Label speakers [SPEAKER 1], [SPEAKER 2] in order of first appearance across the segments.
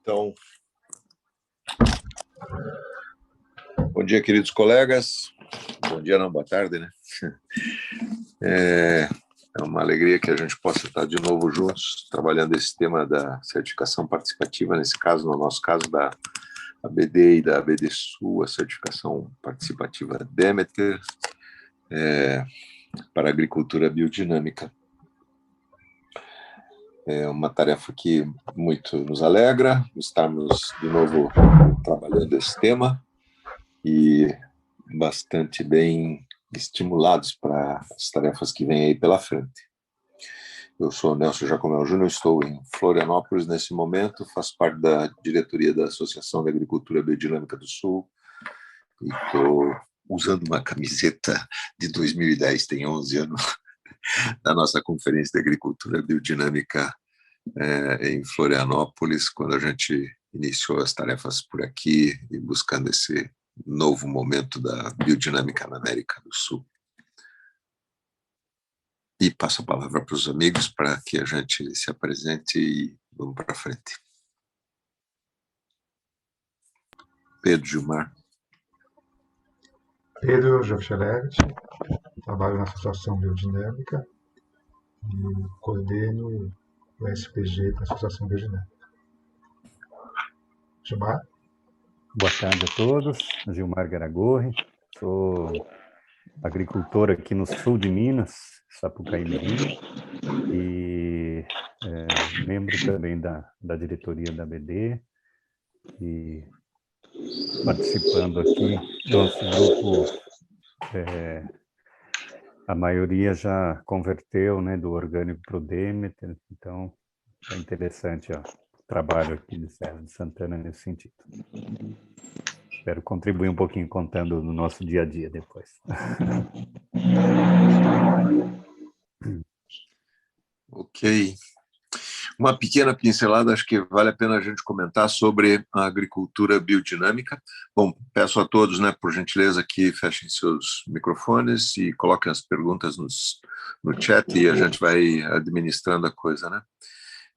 [SPEAKER 1] Então, bom dia, queridos colegas. Bom dia, não, boa tarde, né? É uma alegria que a gente possa estar de novo juntos, trabalhando esse tema da certificação participativa, nesse caso, no nosso caso, da ABD e da ABD Sul, a certificação participativa Demeter, para a agricultura biodinâmica. É uma tarefa que muito nos alegra estarmos de novo trabalhando esse tema e bastante bem estimulados para as tarefas que vêm aí pela frente. Eu sou Nelson Jacomel Júnior, estou em Florianópolis nesse momento, faço parte da diretoria da Associação de Agricultura Biodinâmica do Sul e estou usando uma camiseta de 2010, tem 11 anos, da nossa Conferência de Agricultura Biodinâmica em Florianópolis, quando a gente iniciou as tarefas por aqui e buscando esse novo momento da biodinâmica na América do Sul. E passo a palavra para os amigos para que a gente se apresente e vamos para frente. Pedro Gilmar.
[SPEAKER 2] Pedro Jofchelevich, trabalho na Associação Biodinâmica e coordeno o SPG da Associação Biodinâmica. Gilmar?
[SPEAKER 3] Boa tarde a todos, Gilmar Garagorri, sou agricultor aqui no sul de Minas, Sapucaí-Mirim, e membro também da diretoria da ABD, e participando aqui, nosso grupo, a maioria já converteu, né, do orgânico para o Demeter, então é interessante o trabalho aqui de Serra de Santana nesse sentido. Espero contribuir um pouquinho contando no nosso dia a dia depois.
[SPEAKER 1] Ok. Uma pequena pincelada, acho que vale a pena a gente comentar sobre a agricultura biodinâmica. Bom, peço a todos, né, por gentileza, que fechem seus microfones e coloquem as perguntas no chat e a gente vai administrando a coisa, né?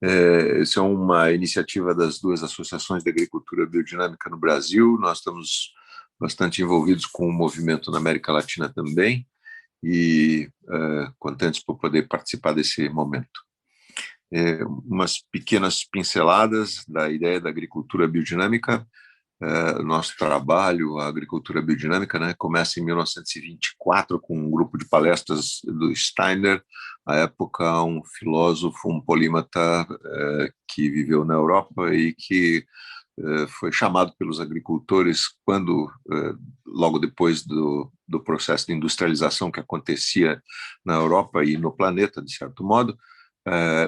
[SPEAKER 1] Essa é uma iniciativa das duas associações de agricultura biodinâmica no Brasil. Nós estamos bastante envolvidos com o movimento na América Latina também e contentes por poder participar desse momento. Umas pequenas pinceladas da ideia da agricultura biodinâmica. Nosso trabalho, a agricultura biodinâmica, né, começa em 1924 com um grupo de palestras do Steiner, à época um filósofo, um polímata que viveu na Europa e que foi chamado pelos agricultores quando, logo depois do processo de industrialização que acontecia na Europa e no planeta, de certo modo,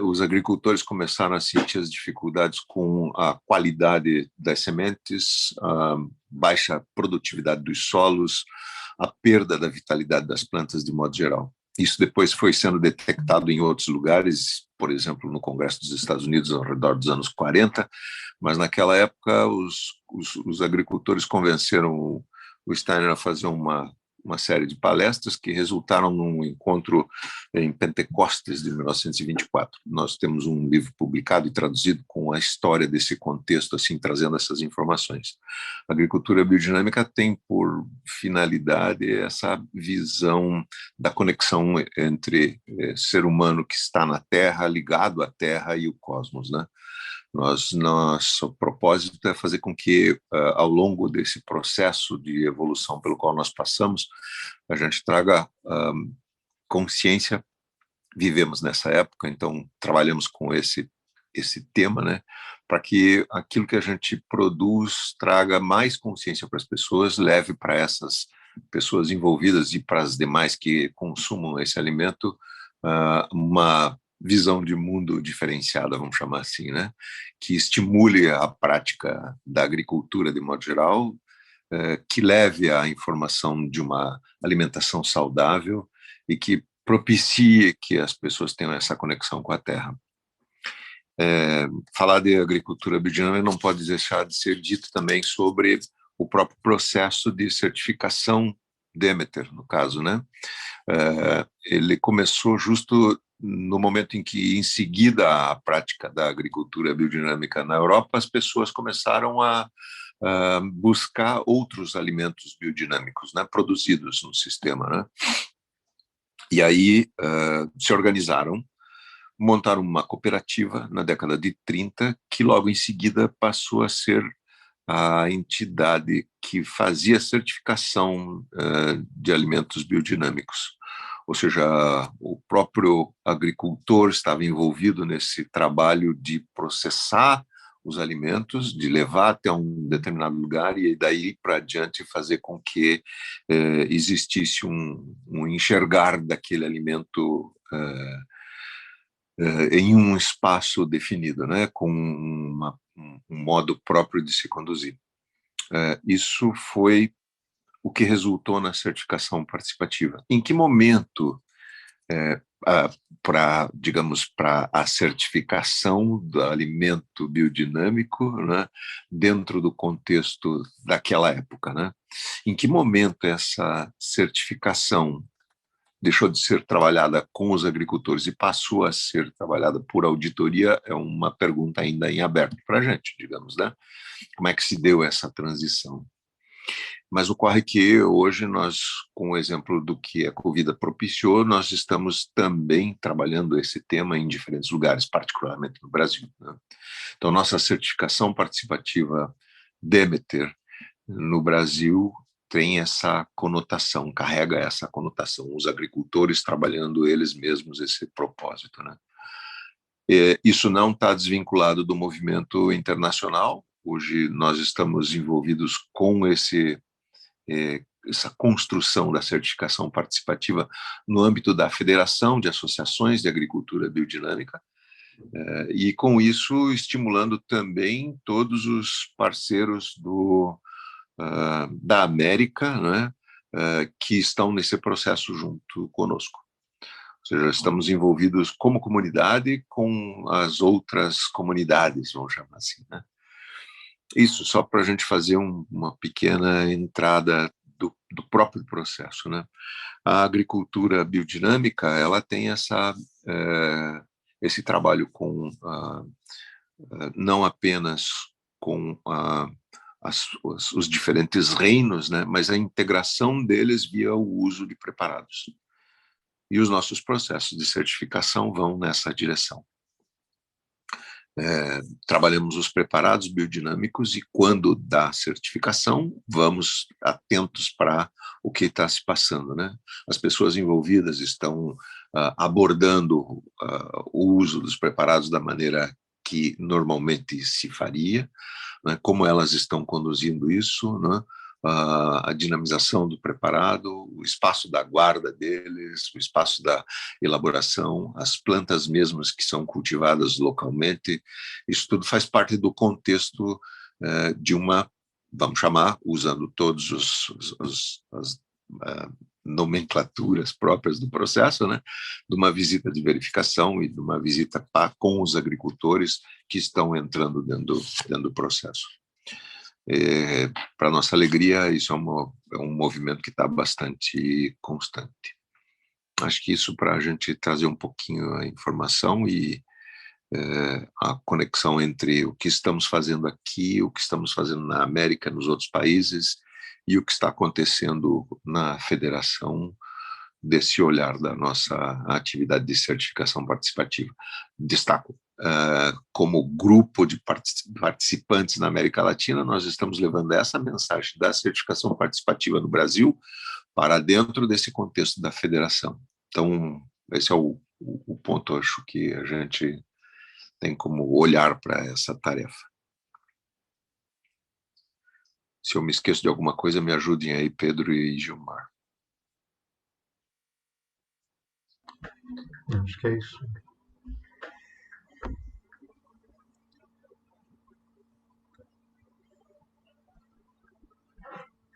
[SPEAKER 1] os agricultores começaram a sentir as dificuldades com a qualidade das sementes, a baixa produtividade dos solos, a perda da vitalidade das plantas de modo geral. Isso depois foi sendo detectado em outros lugares, por exemplo, no Congresso dos Estados Unidos, ao redor dos anos 40, mas naquela época os agricultores convenceram o Steiner a fazer uma série de palestras que resultaram num encontro em Pentecostes de 1924. Nós temos um livro publicado e traduzido com a história desse contexto, assim, trazendo essas informações. A agricultura biodinâmica tem por finalidade essa visão da conexão entre ser humano que está na Terra, ligado à Terra e o cosmos, né? Nosso propósito é fazer com que, ao longo desse processo de evolução pelo qual nós passamos, a gente traga consciência. Vivemos nessa época, então trabalhamos com esse tema, né, para que aquilo que a gente produz traga mais consciência para as pessoas, leve para essas pessoas envolvidas e para as demais que consumam esse alimento uma visão de mundo diferenciada, vamos chamar assim, né? Que estimule a prática da agricultura de modo geral, que leve à informação de uma alimentação saudável e que propicie que as pessoas tenham essa conexão com a terra. Falar de agricultura biodinâmica não pode deixar de ser dito também sobre o próprio processo de certificação Demeter, no caso, né? Ele começou justo no momento em que, em seguida à prática da agricultura biodinâmica na Europa, as pessoas começaram a buscar outros alimentos biodinâmicos, né, produzidos no sistema, né? E aí se organizaram, montaram uma cooperativa na década de 30, que logo em seguida passou a ser a entidade que fazia certificação de alimentos biodinâmicos. Ou seja, o próprio agricultor estava envolvido nesse trabalho de processar os alimentos, de levar até um determinado lugar e daí para adiante fazer com que existisse um enxergar daquele alimento em um espaço definido, né, com um modo próprio de se conduzir. Isso foi o que resultou na certificação participativa. Em que momento, digamos, para a certificação do alimento biodinâmico, né, dentro do contexto daquela época, né? Em que momento essa certificação deixou de ser trabalhada com os agricultores e passou a ser trabalhada por auditoria? É uma pergunta ainda em aberto para a gente, digamos, né? Como é que se deu essa transição? Mas ocorre que hoje nós, com o exemplo do que a Ecovida propiciou, nós estamos também trabalhando esse tema em diferentes lugares, particularmente no Brasil, né? Então, nossa certificação participativa Demeter no Brasil tem essa conotação, carrega essa conotação, os agricultores trabalhando eles mesmos esse propósito, né? Isso não está desvinculado do movimento internacional. Hoje nós estamos envolvidos com essa construção da certificação participativa no âmbito da Federação de Associações de Agricultura Biodinâmica, e com isso estimulando também todos os parceiros da América, né, que estão nesse processo junto conosco. Ou seja, estamos envolvidos como comunidade com as outras comunidades, vamos chamar assim, né? Isso só para a gente fazer uma pequena entrada do próprio processo, né? A agricultura biodinâmica, ela tem esse trabalho com não apenas com os diferentes reinos, né, mas a integração deles via o uso de preparados. E os nossos processos de certificação vão nessa direção. Trabalhamos os preparados biodinâmicos e, quando dá certificação, vamos atentos para o que está se passando, né? As pessoas envolvidas estão abordando o uso dos preparados da maneira que normalmente se faria, né? Como elas estão conduzindo isso, né? A dinamização do preparado, o espaço da guarda deles, o espaço da elaboração, as plantas mesmas que são cultivadas localmente. Isso tudo faz parte do contexto de vamos chamar, usando todos as nomenclaturas próprias do processo, né, de uma visita de verificação e de uma visita com os agricultores que estão entrando dentro do processo. Para nossa alegria, isso é um movimento que está bastante constante. Acho que isso, para a gente trazer um pouquinho a informação e a conexão entre o que estamos fazendo aqui, o que estamos fazendo na América, nos outros países, e o que está acontecendo na federação, desse olhar da nossa atividade de certificação participativa. Destaco, como grupo de participantes na América Latina, nós estamos levando essa mensagem da certificação participativa no Brasil para dentro desse contexto da federação. Então, esse é o ponto, acho, que a gente tem como olhar para essa tarefa. Se eu me esqueço de alguma coisa, me ajudem aí, Pedro e Gilmar.
[SPEAKER 2] Acho que é isso.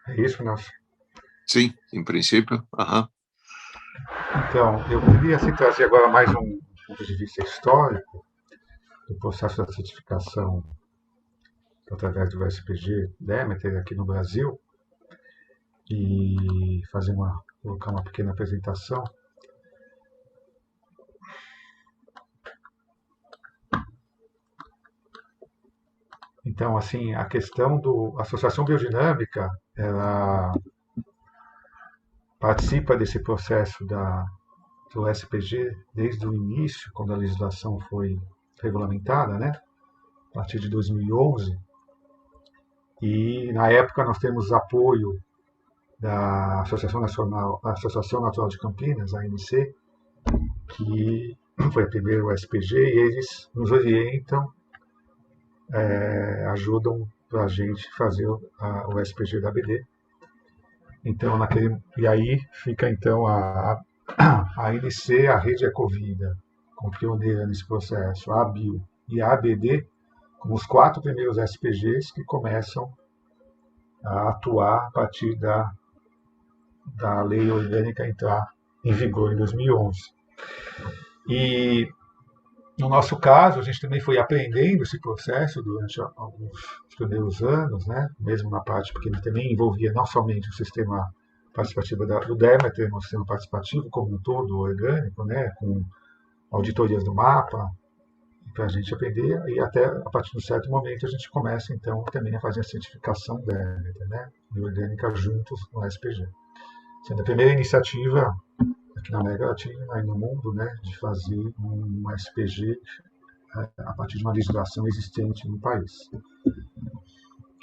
[SPEAKER 2] É isso, Nelson?
[SPEAKER 1] Sim, em princípio. Aham.
[SPEAKER 2] Então, eu queria trazer agora mais um ponto de vista histórico do processo da certificação através do SPG Demeter aqui no Brasil. e colocar uma pequena apresentação. Então, assim, a questão da associação biodinâmica, ela participa desse processo do SPG desde o início, quando a legislação foi regulamentada, né? A partir de 2011. E, na época, nós temos apoio da Associação Natural de Campinas, a ANC, que foi a primeira SPG, e eles nos orientam, ajudam para a gente fazer o SPG da ABD. Então, e aí fica então a ANC, a Rede Ecovida, como pioneira nesse processo, a ABIO e a ABD, como os 4 primeiros SPGs que começam a atuar a partir da lei orgânica entrar em vigor em 2011. E, no nosso caso, a gente também foi aprendendo esse processo durante alguns primeiros anos, né? Mesmo na parte, porque ele também envolvia não somente o sistema participativo do Demeter, mas o sistema participativo como um todo, orgânico, né? Com auditorias do mapa, para a gente aprender, e até a partir de um certo momento a gente começa, então, também a fazer a certificação Demeter, né? E orgânica juntos no SPG. Sendo a primeira iniciativa aqui na América Latina e no mundo, né, de fazer um SPG a partir de uma legislação existente no país.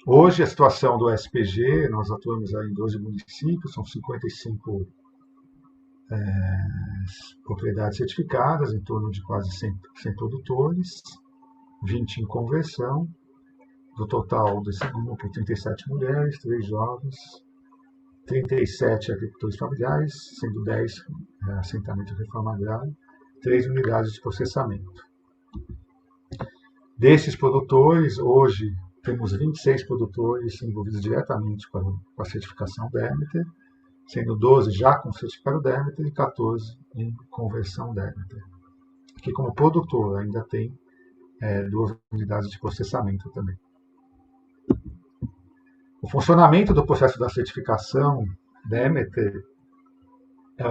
[SPEAKER 2] Hoje, a situação do SPG, nós atuamos em 12 municípios, são 55 propriedades certificadas, em torno de quase 100 produtores, 20 em conversão, do total desse grupo, 37 mulheres, 3 jovens, 37 agricultores familiares, sendo 10 assentamento de reforma agrária, 3 unidades de processamento. Desses produtores, hoje temos 26 produtores envolvidos diretamente com a certificação Demeter, sendo 12 já com certificado Demeter e 14 em conversão Demeter. Aqui, como produtor, ainda tem 2 unidades de processamento também. O funcionamento do processo da certificação Demeter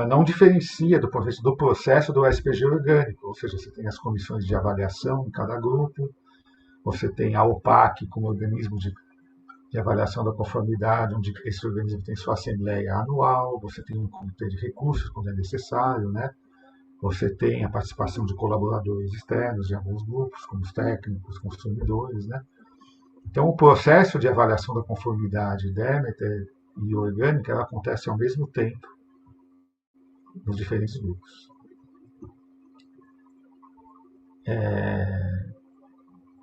[SPEAKER 2] não diferencia do processo do SPG orgânico, ou seja, você tem as comissões de avaliação em cada grupo, você tem a OPAC como organismo de avaliação da conformidade, onde esse organismo tem sua assembleia anual, você tem um comitê de recursos quando é necessário, né? Você tem a participação de colaboradores externos de alguns grupos, como os técnicos, consumidores, né? Então, o processo de avaliação da conformidade Demeter e orgânica ela acontece ao mesmo tempo nos diferentes grupos.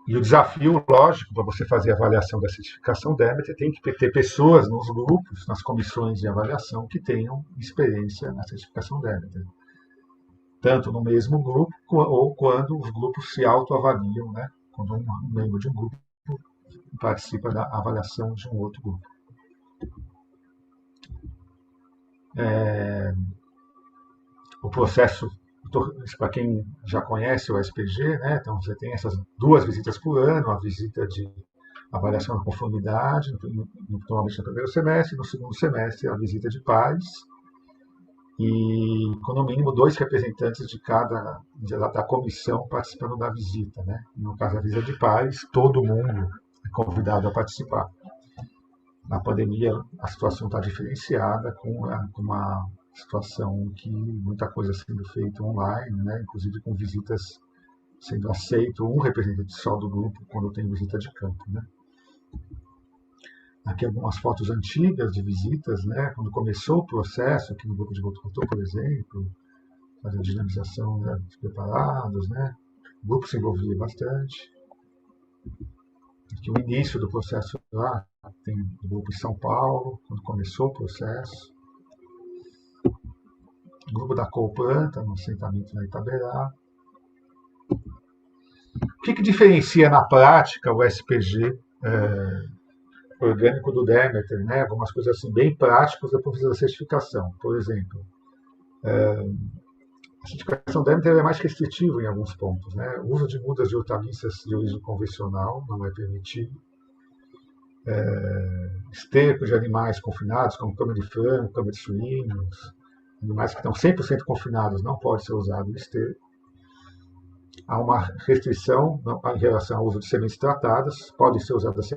[SPEAKER 2] E o desafio, lógico, para você fazer a avaliação da certificação Demeter, tem que ter pessoas nos grupos, nas comissões de avaliação, que tenham experiência na certificação Demeter. Tanto no mesmo grupo, ou quando os grupos se autoavaliam, né? Quando um membro de um grupo participa da avaliação de um outro grupo. O processo, para quem já conhece o SPG, né, então você tem essas 2 visitas por ano, a visita de avaliação da conformidade, normalmente no primeiro semestre, e no segundo semestre a visita de pares, e com no mínimo 2 representantes da comissão participando da visita, né? No caso da visita de pares, todo mundo é convidado a participar. Na pandemia, a situação está diferenciada, com uma situação que muita coisa sendo feita online, né? Inclusive com visitas sendo aceito um representante só do grupo quando tem visita de campo, né? Aqui algumas fotos antigas de visitas, né? Quando começou o processo, aqui no grupo de Botucatu, por exemplo, fazendo dinamização, né, dos preparados, né? O grupo se envolvia bastante. Aqui o início do processo lá, tem o grupo em São Paulo, quando começou o processo. O grupo da Colplanta, no assentamento na Itaberá. O que diferencia na prática o SPG orgânico do Demeter, né? Algumas coisas assim bem práticas da profissão da certificação. Por exemplo, a certificação Demeter é mais restritiva em alguns pontos, né? O uso de mudas de hortaliças de origem convencional não é permitido. esterco de animais confinados, como cama de frango, cama de suínos, animais que estão 100% confinados, não pode ser usado o esterco. Há uma restrição em relação ao uso de sementes tratadas, podem ser usadas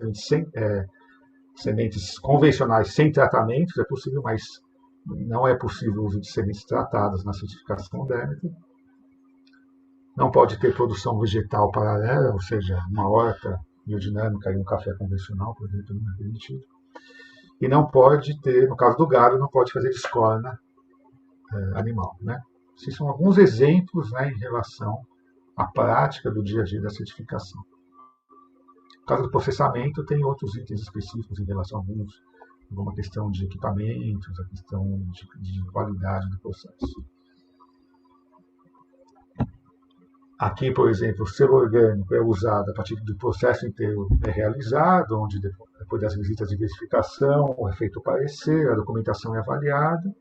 [SPEAKER 2] sementes convencionais sem tratamentos, é possível, mas não é possível o uso de sementes tratadas na certificação Demeter. Não pode ter produção vegetal paralela, ou seja, uma horta biodinâmica e um café convencional, por exemplo, não é permitido. E não pode ter, no caso do gado, não pode fazer escorna animal. Né? Esses são alguns exemplos, né, em relação à prática do dia a dia da certificação. No caso do processamento, tem outros itens específicos em relação a alguma questão de equipamentos, a questão de qualidade do processo. Aqui, por exemplo, o selo orgânico é usado a partir do processo inteiro realizado, onde depois das visitas de verificação é feito o parecer, a documentação é avaliada,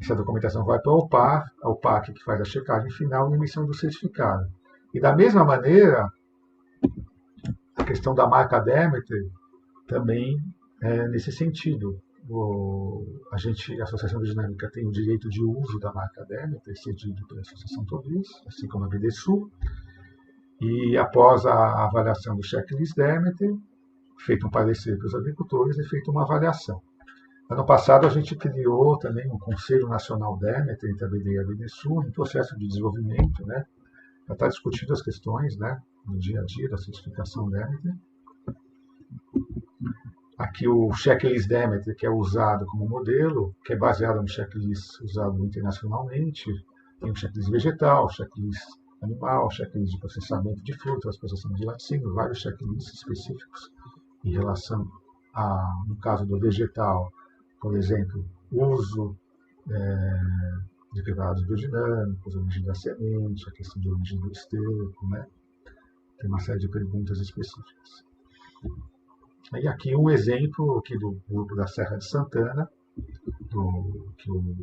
[SPEAKER 2] essa documentação vai para a OPAC que faz a checagem final e a emissão do certificado. E da mesma maneira, a questão da marca Demeter também é nesse sentido. A Associação Biodinâmica tem o direito de uso da marca Demeter, cedido pela Associação Tovis, assim como a BDSU, e após a avaliação do checklist Demeter, feito um parecer para os agricultores, é feita uma avaliação. Ano passado a gente criou também um Conselho Nacional Demeter entre a BD e a BDSU, em processo de desenvolvimento, né, para estar discutindo as questões, né, no dia a dia da certificação Demeter. Aqui o checklist Demeter, que é usado como modelo, que é baseado no checklist usado internacionalmente. Tem o checklist vegetal, checklist animal, checklist de processamento de frutas, processamento de laticínio, vários checklists específicos em relação no caso do vegetal, por exemplo, uso de preparados biodinâmicos, a origem da semente, a questão de origem do esterco, né? Tem uma série de perguntas específicas. E aqui um exemplo aqui do grupo da Serra de Santana, que o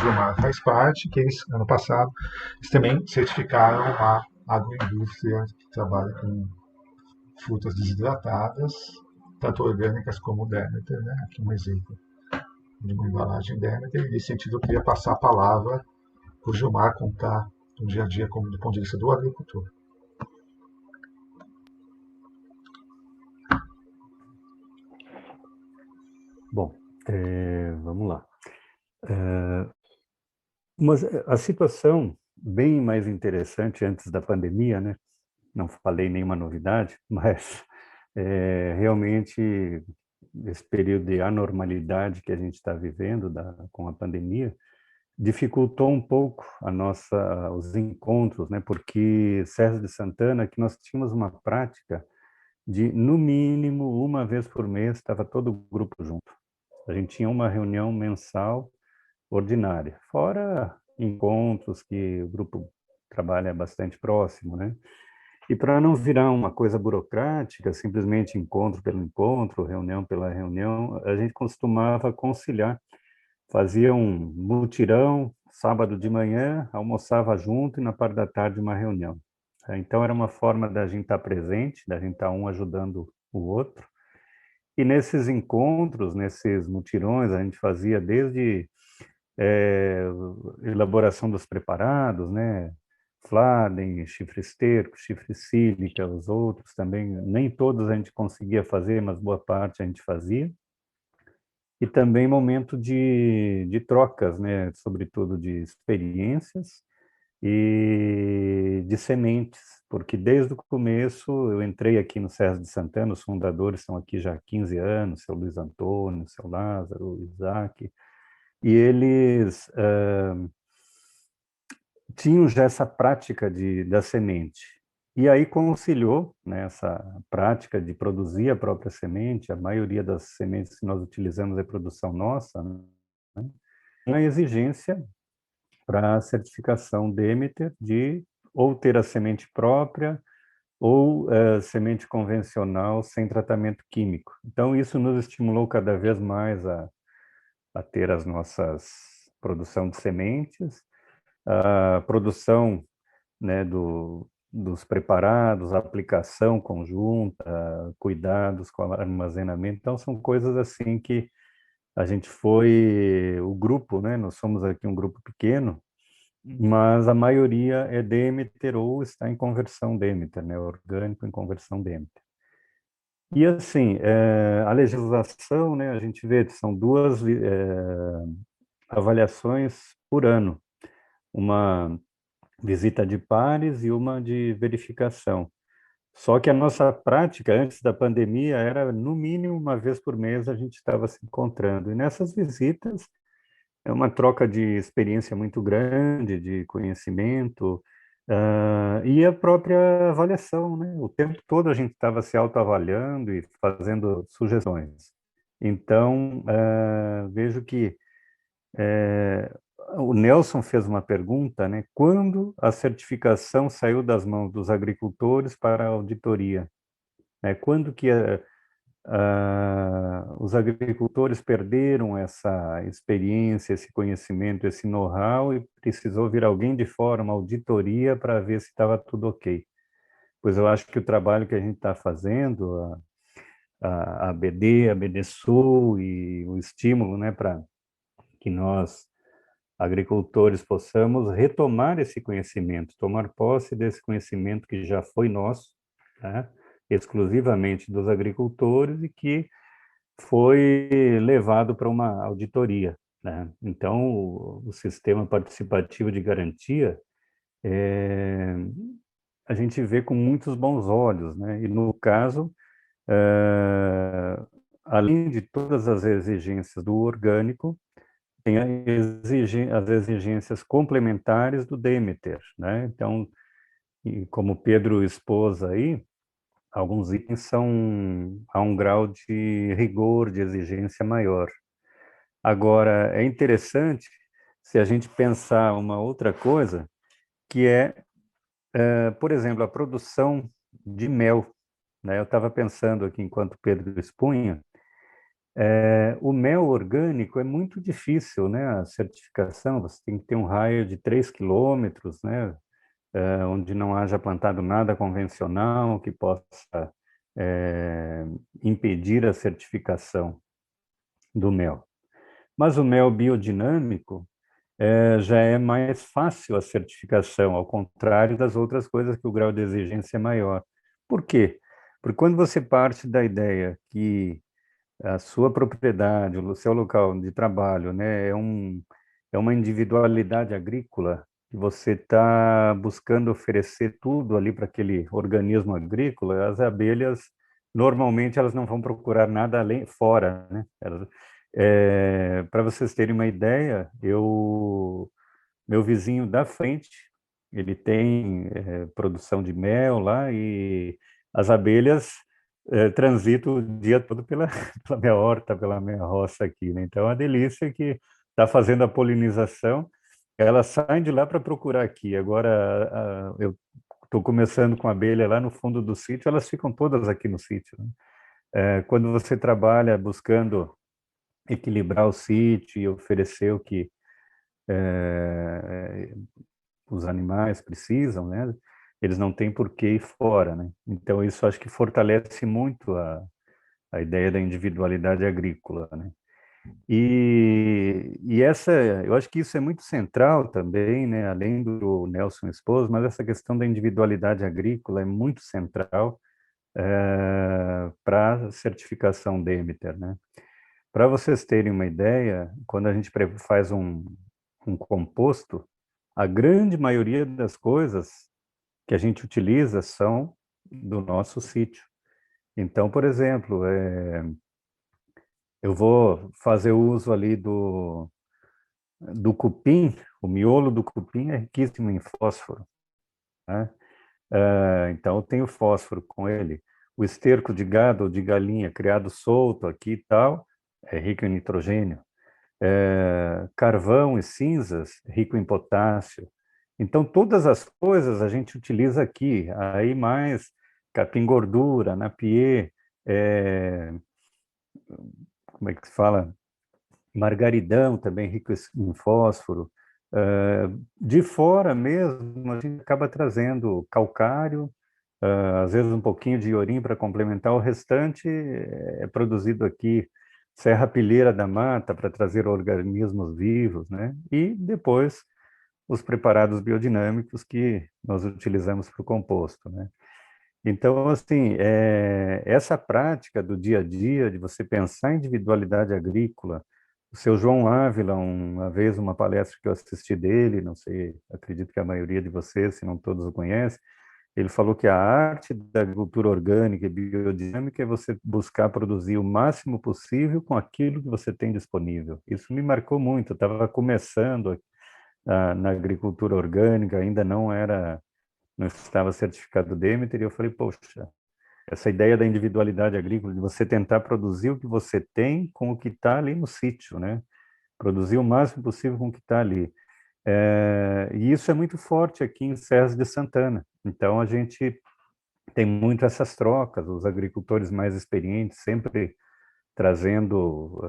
[SPEAKER 2] Gilmar faz parte, que eles, ano passado, eles também certificaram a agroindústria que trabalha com frutas desidratadas, tanto orgânicas como Demeter, né? Aqui um exemplo de uma embalagem Demeter, e nesse sentido eu queria passar a palavra para o Gilmar contar do dia a dia como do ponto de vista do agricultor.
[SPEAKER 3] Bom, vamos lá. A situação bem mais interessante antes da pandemia, né? Não falei nenhuma novidade, mas realmente esse período de anormalidade que a gente está vivendo com a pandemia dificultou um pouco os encontros, né? Porque Serra de Santana, que nós tínhamos uma prática de, no mínimo, uma vez por mês, estava todo o grupo junto. A gente tinha uma reunião mensal ordinária, fora encontros que o grupo trabalha bastante próximo, né? E para não virar uma coisa burocrática, simplesmente encontro pelo encontro, reunião pela reunião, a gente costumava conciliar. Fazia um mutirão, sábado de manhã, almoçava junto e na parte da tarde uma reunião. Então era uma forma da gente estar presente, da gente estar um ajudando o outro. E nesses encontros, nesses mutirões, a gente fazia desde elaboração dos preparados, né? Fladen, chifre esterco, chifre sílica, os outros também, nem todos a gente conseguia fazer, mas boa parte a gente fazia. E também momento de trocas, né? Sobretudo de experiências e de sementes, porque desde o começo eu entrei aqui no Serra de Santana, os fundadores estão aqui já há 15 anos, seu Luiz Antônio, seu Lázaro, o Isaac, e eles tinham já essa prática da semente. E aí conciliou, né, essa prática de produzir a própria semente, a maioria das sementes que nós utilizamos é produção nossa, né, a exigência para a certificação Demeter de ou ter a semente própria ou semente convencional sem tratamento químico. Então, isso nos estimulou cada vez mais a ter as nossas produção de sementes, a produção, né, dos preparados, aplicação conjunta, cuidados com o armazenamento. Então, são coisas assim que a gente foi, o grupo, né? Nós somos aqui um grupo pequeno, mas a maioria é Demeter ou está em conversão Demeter, né? Orgânico em conversão Demeter. E assim, a legislação, né? A gente vê que são duas avaliações por ano, uma visita de pares e uma de verificação. Só que a nossa prática antes da pandemia era, no mínimo, uma vez por mês a gente estava se encontrando. E nessas visitas é uma troca de experiência muito grande, de conhecimento, e a própria avaliação, né? O tempo todo a gente estava se autoavaliando e fazendo sugestões. Então, vejo que o Nelson fez uma pergunta, né? Quando a certificação saiu das mãos dos agricultores para a auditoria? Né? Quando que os agricultores perderam essa experiência, esse conhecimento, esse know-how e precisou vir alguém de fora, uma auditoria, para ver se estava tudo ok? Pois eu acho que o trabalho que a gente está fazendo, a ABD, a BD Sul e o estímulo, né, para que nós agricultores possamos retomar esse conhecimento, tomar posse desse conhecimento que já foi nosso, né, exclusivamente dos agricultores e que foi levado para uma auditoria, né? Então, o sistema participativo de garantia, a gente vê com muitos bons olhos, né? E no caso, além de todas as exigências do orgânico, tem as exigências complementares do Demeter, né? Então, e como o Pedro expôs aí, alguns itens são a um grau de rigor, de exigência maior. Agora, é interessante se a gente pensar uma outra coisa, que por exemplo, a produção de mel, né? Eu estava pensando aqui, enquanto o Pedro expunha, o mel orgânico é muito difícil, né? A certificação, você tem que ter um raio de 3 quilômetros, né? Onde não haja plantado nada convencional que possa impedir a certificação do mel. Mas o mel biodinâmico já é mais fácil a certificação, ao contrário das outras coisas que o grau de exigência é maior. Por quê? Porque quando você parte da ideia que a sua propriedade, o seu local de trabalho, né, é uma individualidade agrícola, que você está buscando oferecer tudo ali para aquele organismo agrícola, as abelhas, normalmente, elas não vão procurar nada além, fora, né? Para vocês terem uma ideia, meu vizinho da frente, ele tem produção de mel lá e as abelhas transitam o dia todo pela minha horta, pela minha roça aqui, né? Então, é uma delícia que está fazendo a polinização, elas saem de lá para procurar aqui. Agora, eu estou começando com abelha lá no fundo do sítio, elas ficam todas aqui no sítio, né? Quando você trabalha buscando equilibrar o sítio e oferecer o que os animais precisam, né? Eles não têm por que ir fora, né? Então, isso acho que fortalece muito a ideia da individualidade agrícola, né? E eu acho que isso é muito central também, né? Além do Nelson expôs, mas essa questão da individualidade agrícola é muito central para a certificação Demeter, né? Para vocês terem uma ideia, quando a gente faz um composto, a grande maioria das coisas que a gente utiliza são do nosso sítio. Então, por exemplo, eu vou fazer uso ali do cupim, o miolo do cupim é riquíssimo em fósforo, né? Então, eu tenho fósforo com ele. O esterco de gado ou de galinha criado solto aqui e tal, é rico em nitrogênio. Carvão e cinzas, rico em potássio. Então, todas as coisas a gente utiliza aqui. Aí mais capim-gordura, napier, como é que se fala? Margaridão, também rico em fósforo. De fora mesmo, a gente acaba trazendo calcário, às vezes um pouquinho de iorim para complementar, o restante é produzido aqui, serrapilheira da mata para trazer organismos vivos, né? E depois os preparados biodinâmicos que nós utilizamos para o composto, né? Então, assim, essa prática do dia a dia, de você pensar em individualidade agrícola, o seu João Ávila, uma vez, uma palestra que eu assisti dele, não sei, acredito que a maioria de vocês, se não todos o conhecem, ele falou que a arte da agricultura orgânica e biodinâmica é você buscar produzir o máximo possível com aquilo que você tem disponível. Isso me marcou muito, eu estava começando na agricultura orgânica, ainda não estava certificado Demeter, e eu falei, poxa, essa ideia da individualidade agrícola, de você tentar produzir o que você tem com o que está ali no sítio, né? Produzir o máximo possível com o que está ali. E isso é muito forte aqui em Serras de Santana. Então, a gente tem muito essas trocas, os agricultores mais experientes sempre trazendo,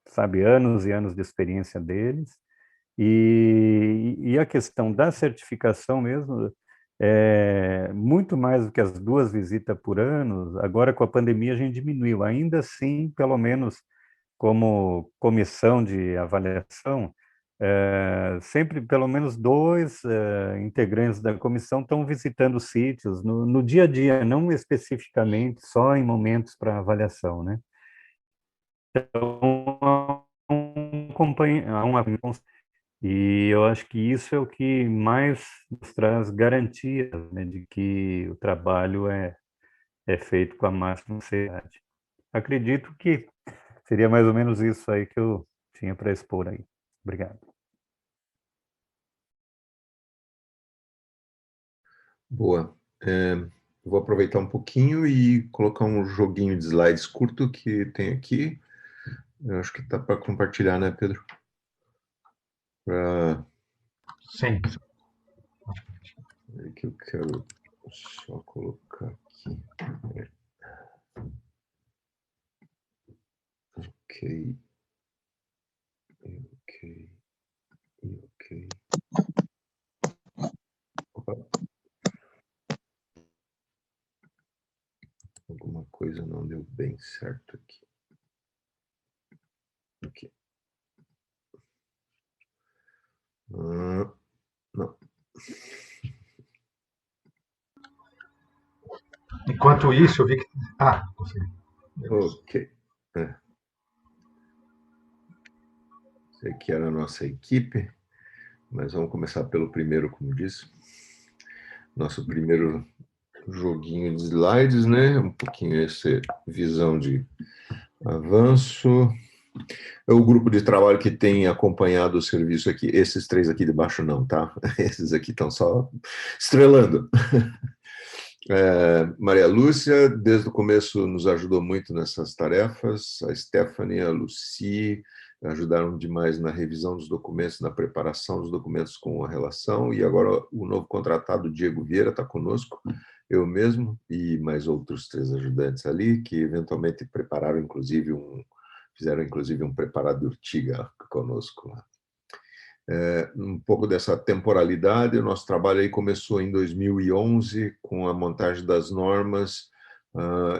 [SPEAKER 3] sabe, anos e anos de experiência deles. E a questão da certificação mesmo, muito mais do que as 2 visitas por ano, agora com a pandemia a gente diminuiu. Ainda assim, pelo menos como comissão de avaliação, sempre pelo menos 2 integrantes da comissão estão visitando sítios no dia a dia, não especificamente só em momentos para avaliação, né? Então, há uma e eu acho que isso é o que mais nos traz garantia, né, de que o trabalho é feito com a máxima seriedade. Acredito que seria mais ou menos isso aí que eu tinha para expor aí. Obrigado.
[SPEAKER 1] Boa. Vou aproveitar um pouquinho e colocar um joguinho de slides curto que tem aqui. Eu acho que está para compartilhar, né, Pedro?
[SPEAKER 2] Sim.
[SPEAKER 1] Que eu quero só colocar aqui. Ok. Opa. Alguma coisa não deu bem certo aqui. Aqui. Não.
[SPEAKER 2] Enquanto isso, eu vi que... consegui.
[SPEAKER 1] Ok. Esse aqui era a nossa equipe, mas vamos começar pelo primeiro, como disse. Nosso primeiro joguinho de slides, né? Um pouquinho essa visão de avanço. É o grupo de trabalho que tem acompanhado o serviço aqui. Esses 3 aqui de baixo não, tá? Esses aqui estão só estrelando. Maria Lúcia, desde o começo, nos ajudou muito nessas tarefas. A Stephanie, a Lucy, ajudaram demais na revisão dos documentos, na preparação dos documentos com a relação. E agora o novo contratado, Diego Vieira, está conosco, eu mesmo e mais outros 3 ajudantes ali, que eventualmente fizeram inclusive um preparado de urtiga conosco lá. Um pouco dessa temporalidade, o nosso trabalho aí começou em 2011 com a montagem das normas.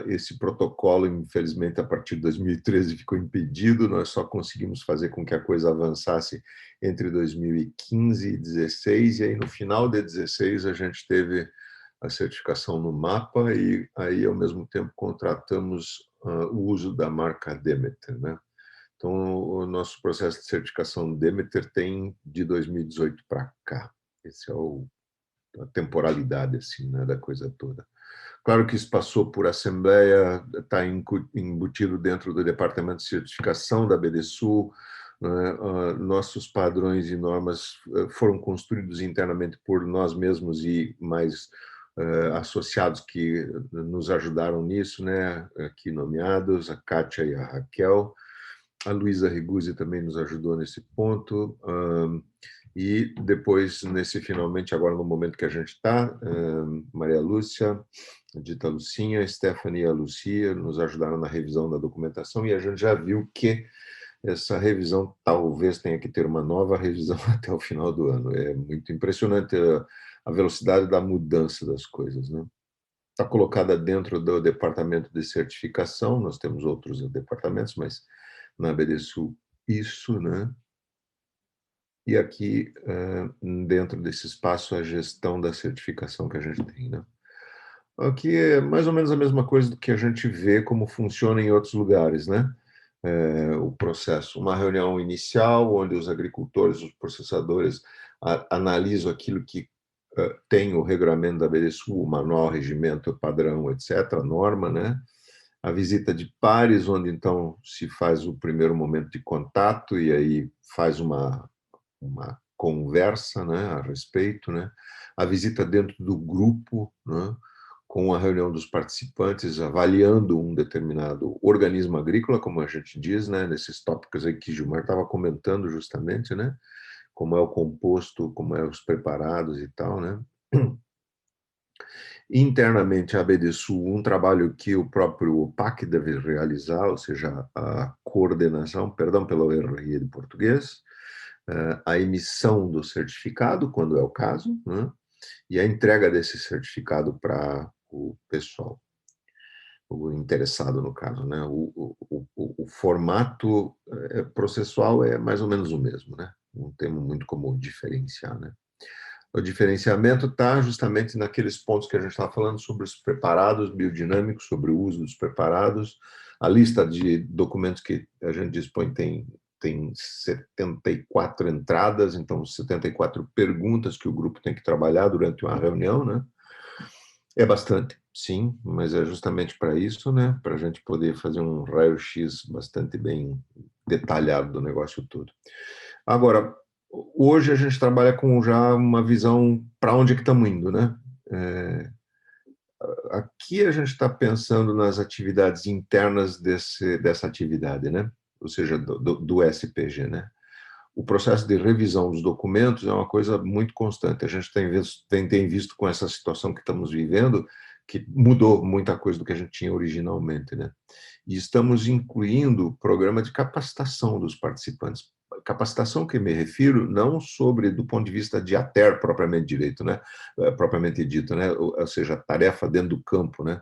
[SPEAKER 1] Esse protocolo, infelizmente, a partir de 2013 ficou impedido, nós só conseguimos fazer com que a coisa avançasse entre 2015 e 2016, e aí no final de 2016 a gente teve a certificação no MAPA e aí, ao mesmo tempo, contratamos o uso da marca Demeter, né? Então, o nosso processo de certificação Demeter tem de 2018 para cá. Esse é a temporalidade, assim, né, da coisa toda. Claro que isso passou por assembleia, está embutido dentro do departamento de certificação da BDSul, né? Nossos padrões e normas foram construídos internamente por nós mesmos e mais associados que nos ajudaram nisso, né? Aqui nomeados, a Kátia e a Raquel. A Luísa Riguzzi também nos ajudou nesse ponto. E depois, finalmente, agora no momento que a gente está, Maria Lúcia, a dita Lucinha, a Stephanie e a Lucia nos ajudaram na revisão da documentação, e a gente já viu que essa revisão talvez tenha que ter uma nova revisão até o final do ano. É muito impressionante a velocidade da mudança das coisas, né? Está colocada dentro do departamento de certificação, nós temos outros departamentos, mas na BDSU isso, né? E aqui, dentro desse espaço, a gestão da certificação que a gente tem, né? Aqui é mais ou menos a mesma coisa do que a gente vê como funciona em outros lugares, né? O processo, uma reunião inicial, onde os agricultores, os processadores analisam aquilo que tem o regulamento da BDSU, o manual, regimento, padrão, etc., a norma, né? A visita de pares, onde então se faz o primeiro momento de contato e aí faz uma conversa, né, a respeito, né? A visita dentro do grupo, né, com a reunião dos participantes, avaliando um determinado organismo agrícola, como a gente diz, né, nesses tópicos aí que Gilmar estava comentando justamente, né? Como é o composto, como é os preparados e tal, né? Internamente, a BDSU, um trabalho que o próprio PAC deve realizar, ou seja, a coordenação, perdão pelo erro de português, a emissão do certificado, quando é o caso, né? E a entrega desse certificado para o pessoal, o interessado no caso, né? O formato processual é mais ou menos o mesmo, né? Não temos muito como diferenciar, né? O diferenciamento está justamente naqueles pontos que a gente estava falando sobre os preparados biodinâmicos, sobre o uso dos preparados, a lista de documentos que a gente dispõe tem 74 entradas, então 74 perguntas que o grupo tem que trabalhar durante uma reunião, né? É bastante, sim, mas é justamente para isso, né? Para a gente poder fazer um raio-x bastante bem detalhado do negócio todo. Agora, hoje a gente trabalha com já uma visão para onde é que estamos indo, né? Aqui a gente está pensando nas atividades internas dessa atividade, né? Ou seja, do SPG, né? O processo de revisão dos documentos é uma coisa muito constante. A gente tem visto com essa situação que estamos vivendo que mudou muita coisa do que a gente tinha originalmente, né? E estamos incluindo programa de capacitação dos participantes. Capacitação que me refiro não sobre do ponto de vista de ATER propriamente direito, né? Propriamente dito, né? Ou seja, tarefa dentro do campo, né?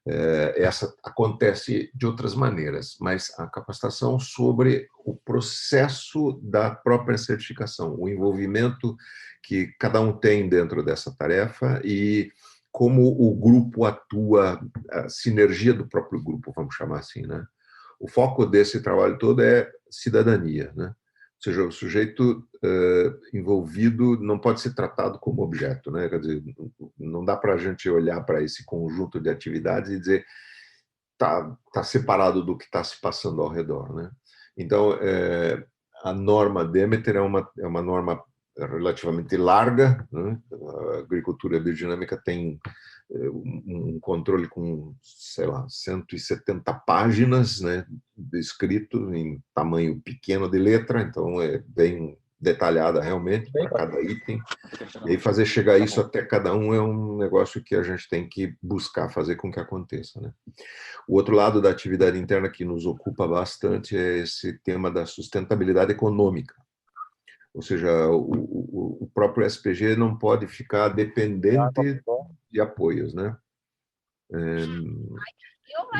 [SPEAKER 1] Essa acontece de outras maneiras, mas a capacitação sobre o processo da própria certificação, o envolvimento que cada um tem dentro dessa tarefa e como o grupo atua, a sinergia do próprio grupo, vamos chamar assim, né? O foco desse trabalho todo é cidadania, né? Ou seja, o sujeito envolvido não pode ser tratado como objeto, né? Quer dizer, não dá para a gente olhar para esse conjunto de atividades e dizer tá separado do que está se passando ao redor, né? Então, a norma Demeter é uma norma relativamente larga, né? A agricultura biodinâmica tem um controle com, sei lá, 170 páginas, né, escrito em tamanho pequeno de letra, então é bem detalhada realmente para cada item. E aí fazer chegar isso até cada um é um negócio que a gente tem que buscar fazer com que aconteça, né? O outro lado da atividade interna que nos ocupa bastante é esse tema da sustentabilidade econômica. Ou seja, o próprio SPG não pode ficar dependente de apoios, né?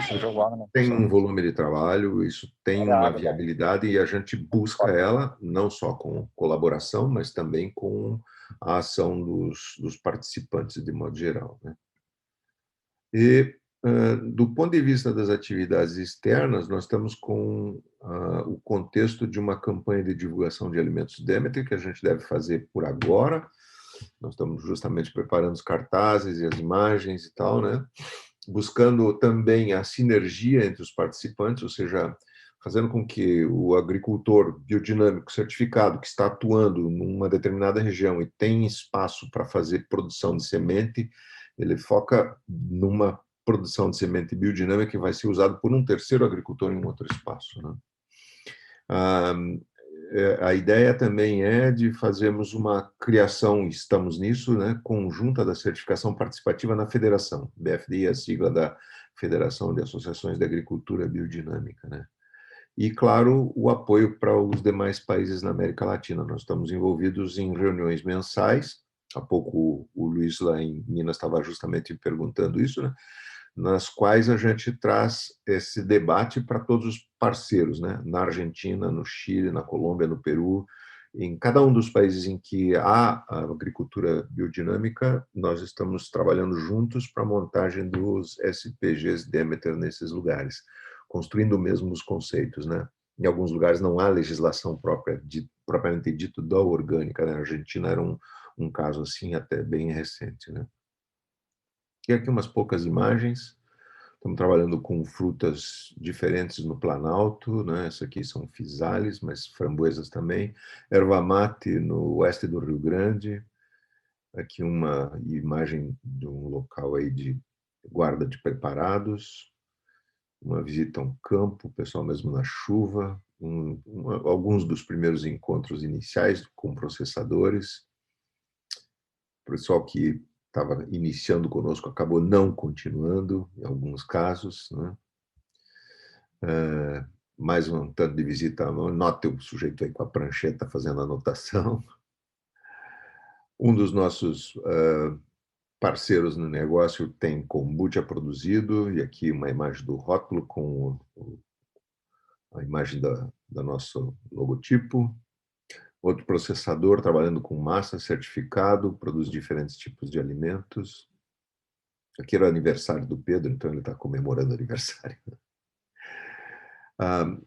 [SPEAKER 1] Isso tem um volume de trabalho, isso tem uma viabilidade e a gente busca ela não só com colaboração, mas também com a ação dos participantes de modo geral, né? E do ponto de vista das atividades externas, nós estamos com o contexto de uma campanha de divulgação de alimentos Demeter que a gente deve fazer por agora. Nós estamos justamente preparando os cartazes e as imagens e tal, né? Buscando também a sinergia entre os participantes, ou seja, fazendo com que o agricultor biodinâmico certificado que está atuando numa determinada região e tem espaço para fazer produção de semente, ele foca numa produção de semente biodinâmica que vai ser usado por um terceiro agricultor em um outro espaço, né? A ideia também é de fazermos uma criação, estamos nisso, né, conjunta da certificação participativa na federação. BFDI é a sigla da Federação de Associações de Agricultura Biodinâmica, né? e, claro, o apoio para os demais países na América Latina. Nós estamos envolvidos em reuniões mensais. Há pouco o Luiz, lá em Minas, estava justamente me perguntando isso, né? Nas quais a gente traz esse debate para todos os parceiros, né? Na Argentina, no Chile, na Colômbia, no Peru. Em cada um dos países em que há a agricultura biodinâmica, nós estamos trabalhando juntos para a montagem dos SPGs Demeter nesses lugares, construindo mesmo os conceitos, né? Em alguns lugares não há legislação própria, propriamente dito, da orgânica, né? A Argentina era um caso assim até bem recente, né? E aqui umas poucas imagens. Estamos trabalhando com frutas diferentes no Planalto, né? Essa aqui são fisales, mas framboesas também. Erva mate no oeste do Rio Grande. Aqui uma imagem de um local aí de guarda de preparados. Uma visita a um campo, o pessoal mesmo na chuva. Alguns dos primeiros encontros iniciais com processadores. O pessoal que estava iniciando conosco acabou não continuando, em alguns casos, né? Mais um tanto de visita, nota o sujeito aí com a prancheta fazendo anotação. Um dos nossos parceiros no negócio tem kombucha produzido, e aqui uma imagem do rótulo com a imagem da nosso logotipo. Outro processador trabalhando com massa, certificado, produz diferentes tipos de alimentos. Aqui era o aniversário do Pedro, então ele está comemorando o aniversário.